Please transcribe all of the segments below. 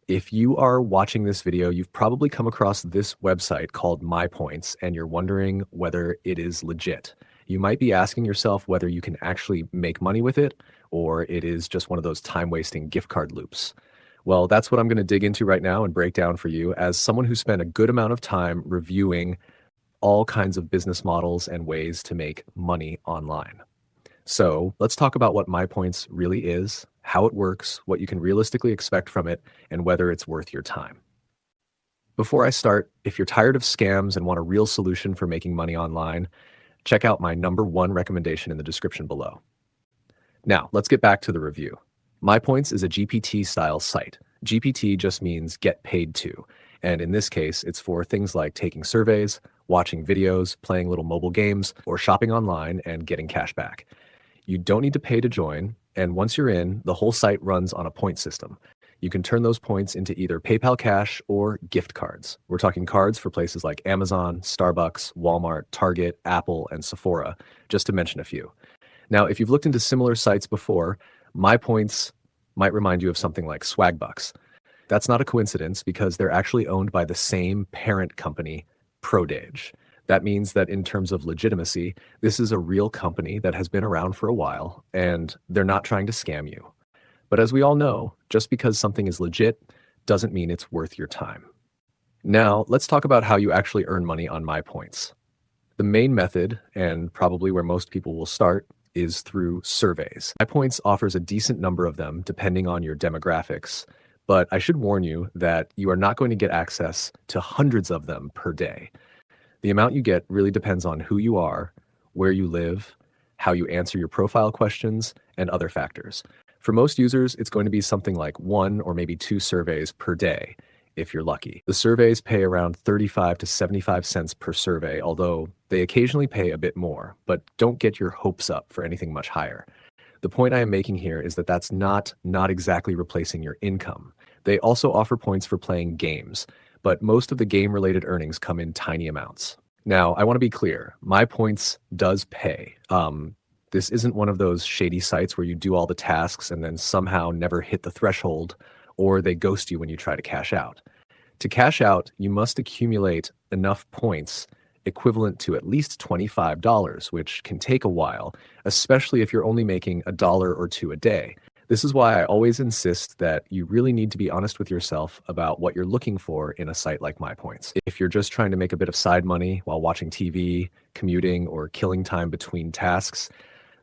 If you are watching this video, you've probably come across this website called MyPoints, and you're wondering whether it is legit. You might be asking yourself whether you can actually make money with it, or it is just one of those time-wasting gift card loops. Well, that's what I'm going to dig into right now and break down for you as someone who spent a good amount of time reviewing all kinds of business models and ways to make money online. So let's talk about what MyPoints really is, how it works, what you can realistically expect from it, and whether it's worth your time. Before I start, if you're tired of scams and want a real solution for making money online, check out my #1 recommendation in the description below. Now, let's get back to the review. MyPoints is a GPT-style site. GPT just means get paid to, and in this case, it's for things like taking surveys, watching videos, playing little mobile games, or shopping online and getting cash back. You don't need to pay to join, and once you're in, the whole site runs on a point system. You can turn those points into either PayPal Cash or gift cards. We're talking cards for places like Amazon, Starbucks, Walmart, Target, Apple, and Sephora, just to mention a few. Now, if you've looked into similar sites before, MyPoints might remind you of something like Swagbucks. That's not a coincidence because they're actually owned by the same parent company, Prodage. That means that in terms of legitimacy, this is a real company that has been around for a while, and they're not trying to scam you. But as we all know, just because something is legit doesn't mean it's worth your time. Now, let's talk about how you actually earn money on MyPoints. The main method, and probably where most people will start, is through surveys. MyPoints offers a decent number of them depending on your demographics, but I should warn you that you are not going to get access to hundreds of them per day. The amount you get really depends on who you are, where you live, how you answer your profile questions, and other factors. For most users, it's going to be something like 1 or maybe 2 surveys per day, if you're lucky. The surveys pay around 35 to 75 cents per survey, although they occasionally pay a bit more, but don't get your hopes up for anything much higher. The point I am making here is that that's not exactly replacing your income. They also offer points for playing games, but most of the game-related earnings come in tiny amounts. Now, I want to be clear, MyPoints does pay. This isn't one of those shady sites where you do all the tasks and then somehow never hit the threshold, or they ghost you when you try to cash out. To cash out, you must accumulate enough points equivalent to at least $25, which can take a while, especially if you're only making $1 or $2 a day. This is why I always insist that you really need to be honest with yourself about what you're looking for in a site like MyPoints. If you're just trying to make a bit of side money while watching TV, commuting, or killing time between tasks,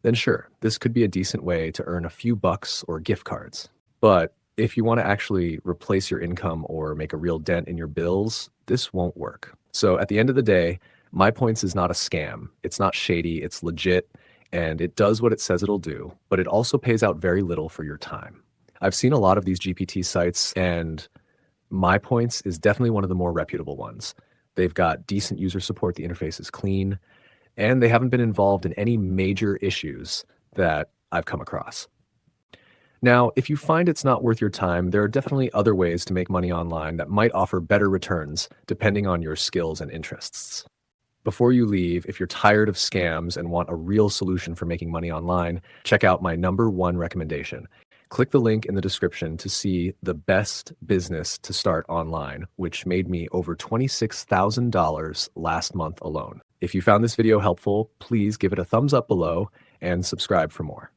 then sure, this could be a decent way to earn a few bucks or gift cards. But if you want to actually replace your income or make a real dent in your bills, this won't work. So at the end of the day, MyPoints is not a scam. It's not shady, it's legit, and it does what it says it'll do, but it also pays out very little for your time. I've seen a lot of these GPT sites, and MyPoints is definitely one of the more reputable ones. They've got decent user support, the interface is clean, and they haven't been involved in any major issues that I've come across. Now, if you find it's not worth your time, there are definitely other ways to make money online that might offer better returns depending on your skills and interests. Before you leave, if you're tired of scams and want a real solution for making money online, check out my #1 recommendation. Click the link in the description to see the best business to start online, which made me over $26,000 last month alone. If you found this video helpful, please give it a thumbs up below and subscribe for more.